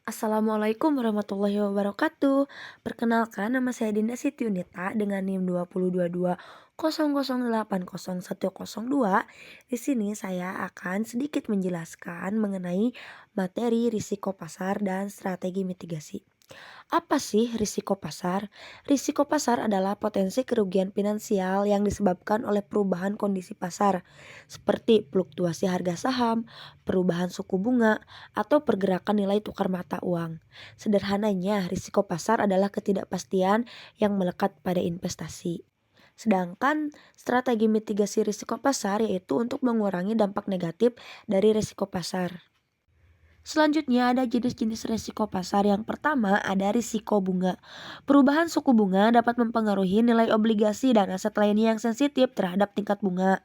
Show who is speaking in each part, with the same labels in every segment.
Speaker 1: Assalamualaikum warahmatullahi wabarakatuh. Perkenalkan, nama saya Dinda Siti Yunita dengan NIM 202200800102. Di sini saya akan sedikit menjelaskan mengenai materi risiko pasar dan strategi mitigasi. Apa sih risiko pasar? Risiko pasar adalah potensi kerugian finansial yang disebabkan oleh perubahan kondisi pasar, seperti fluktuasi harga saham, perubahan suku bunga, atau pergerakan nilai tukar mata uang. Sederhananya, risiko pasar adalah ketidakpastian yang melekat pada investasi. Sedangkan strategi mitigasi risiko pasar yaitu untuk mengurangi dampak negatif dari risiko pasar. Selanjutnya ada jenis-jenis risiko pasar. Yang pertama ada risiko bunga. Perubahan suku bunga dapat mempengaruhi nilai obligasi dan aset lainnya yang sensitif terhadap tingkat bunga.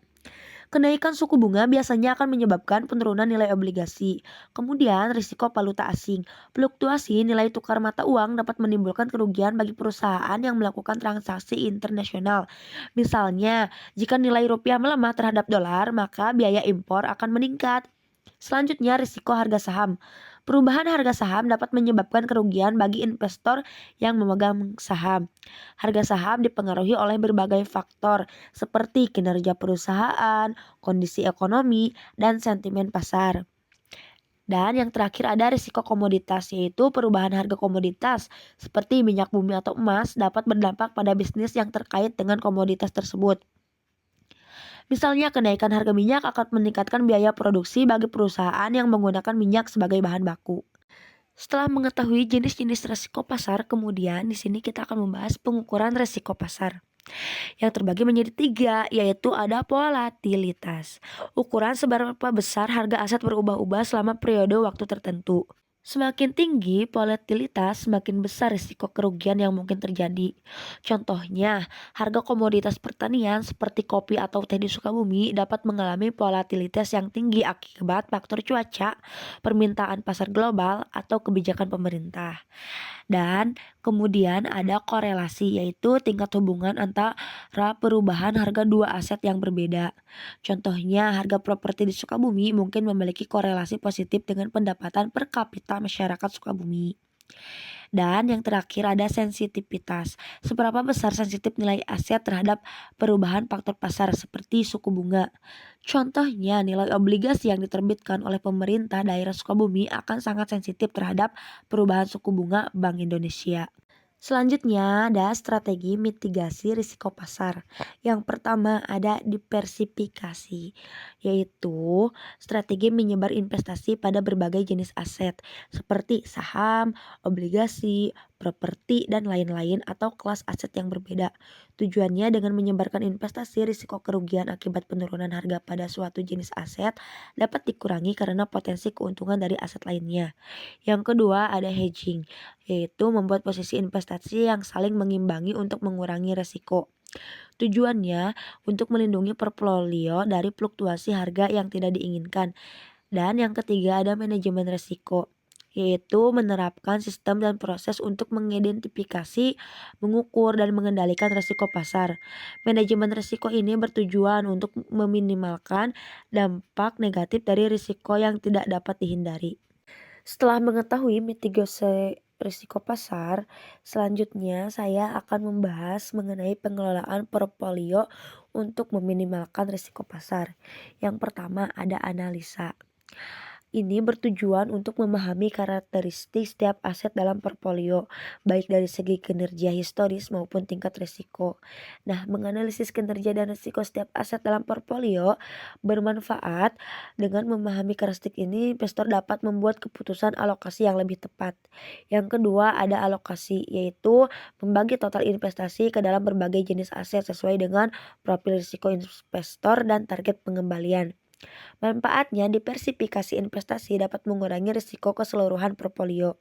Speaker 1: Kenaikan suku bunga biasanya akan menyebabkan penurunan nilai obligasi. Kemudian risiko valuta asing. Fluktuasi nilai tukar mata uang dapat menimbulkan kerugian bagi perusahaan yang melakukan transaksi internasional. Misalnya, jika nilai rupiah melemah terhadap dolar, maka biaya impor akan meningkat. Selanjutnya, risiko harga saham. Perubahan harga saham dapat menyebabkan kerugian bagi investor yang memegang saham. Harga saham dipengaruhi oleh berbagai faktor seperti kinerja perusahaan, kondisi ekonomi, dan sentimen pasar. Dan yang terakhir ada risiko komoditas, yaitu perubahan harga komoditas seperti minyak bumi atau emas dapat berdampak pada bisnis yang terkait dengan komoditas tersebut. Misalnya kenaikan harga minyak akan meningkatkan biaya produksi bagi perusahaan yang menggunakan minyak sebagai bahan baku. Setelah mengetahui jenis-jenis resiko pasar, kemudian di sini kita akan membahas pengukuran resiko pasar yang terbagi menjadi tiga, yaitu ada volatilitas. Ukuran seberapa besar harga aset berubah-ubah selama periode waktu tertentu. Semakin tinggi volatilitas, semakin besar risiko kerugian yang mungkin terjadi. Contohnya, harga komoditas pertanian seperti kopi atau teh di Sukabumi dapat mengalami volatilitas yang tinggi akibat faktor cuaca, permintaan pasar global, atau kebijakan pemerintah. Dan kemudian ada korelasi, yaitu tingkat hubungan antara perubahan harga dua aset yang berbeda. Contohnya, harga properti di Sukabumi mungkin memiliki korelasi positif dengan pendapatan per kapita masyarakat Sukabumi. Dan yang terakhir ada sensitivitas. Seberapa besar sensitif nilai aset terhadap perubahan faktor pasar seperti suku bunga. Contohnya, nilai obligasi yang diterbitkan oleh pemerintah daerah Sukabumi akan sangat sensitif terhadap perubahan suku bunga Bank Indonesia. Selanjutnya ada strategi mitigasi risiko pasar. Yang pertama ada diversifikasi, yaitu strategi menyebar investasi pada berbagai jenis aset seperti saham, obligasi, properti, dan lain-lain atau kelas aset yang berbeda. Tujuannya dengan menyebarkan investasi, risiko kerugian akibat penurunan harga pada suatu jenis aset dapat dikurangi karena potensi keuntungan dari aset lainnya. Yang kedua ada hedging, yaitu membuat posisi investasi yang saling mengimbangi untuk mengurangi resiko. Tujuannya untuk melindungi portofolio dari fluktuasi harga yang tidak diinginkan. Dan yang ketiga ada manajemen risiko, yaitu menerapkan sistem dan proses untuk mengidentifikasi, mengukur, dan mengendalikan risiko pasar. Manajemen risiko ini bertujuan untuk meminimalkan dampak negatif dari risiko yang tidak dapat dihindari. Setelah mengetahui mitigasi risiko pasar, selanjutnya saya akan membahas mengenai pengelolaan portofolio untuk meminimalkan risiko pasar. Yang pertama ada analisa. Ini bertujuan untuk memahami karakteristik setiap aset dalam portofolio, baik dari segi kinerja historis maupun tingkat risiko. Nah, menganalisis kinerja dan risiko setiap aset dalam portofolio bermanfaat. Dengan memahami karakteristik ini, investor dapat membuat keputusan alokasi yang lebih tepat. Yang kedua, ada alokasi, yaitu membagi total investasi ke dalam berbagai jenis aset sesuai dengan profil risiko investor dan target pengembalian. Manfaatnya, diversifikasi investasi dapat mengurangi risiko keseluruhan portofolio.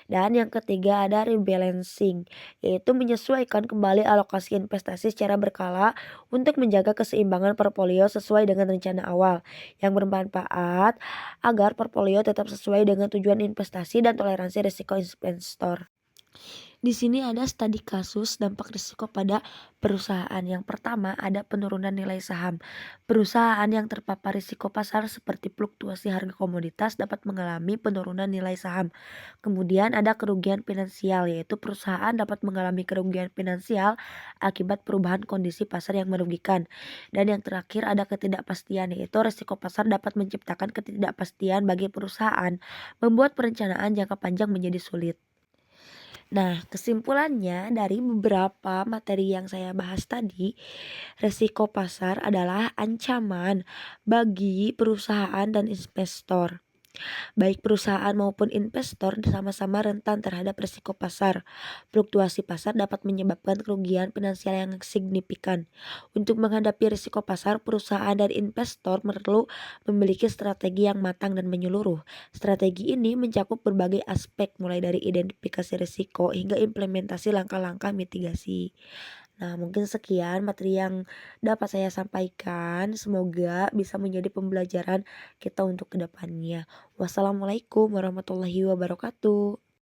Speaker 1: Dan yang ketiga ada rebalancing, yaitu menyesuaikan kembali alokasi investasi secara berkala untuk menjaga keseimbangan portofolio sesuai dengan rencana awal, yang bermanfaat agar portofolio tetap sesuai dengan tujuan investasi dan toleransi risiko investor. Di sini ada studi kasus dampak risiko pada perusahaan. Yang pertama, ada penurunan nilai saham. Perusahaan yang terpapar risiko pasar seperti fluktuasi harga komoditas dapat mengalami penurunan nilai saham. Kemudian ada kerugian finansial, yaitu perusahaan dapat mengalami kerugian finansial akibat perubahan kondisi pasar yang merugikan. Dan yang terakhir ada ketidakpastian, yaitu risiko pasar dapat menciptakan ketidakpastian bagi perusahaan, membuat perencanaan jangka panjang menjadi sulit. Nah, kesimpulannya dari beberapa materi yang saya bahas tadi, resiko pasar adalah ancaman bagi perusahaan dan investor. Baik perusahaan maupun investor sama-sama rentan terhadap risiko pasar. Fluktuasi pasar dapat menyebabkan kerugian finansial yang signifikan. Untuk menghadapi risiko pasar, perusahaan dan investor perlu memiliki strategi yang matang dan menyeluruh. Strategi ini mencakup berbagai aspek mulai dari identifikasi risiko hingga implementasi langkah-langkah mitigasi. Nah, mungkin sekian materi yang dapat saya sampaikan. Semoga bisa menjadi pembelajaran kita untuk kedepannya. Wassalamualaikum warahmatullahi wabarakatuh.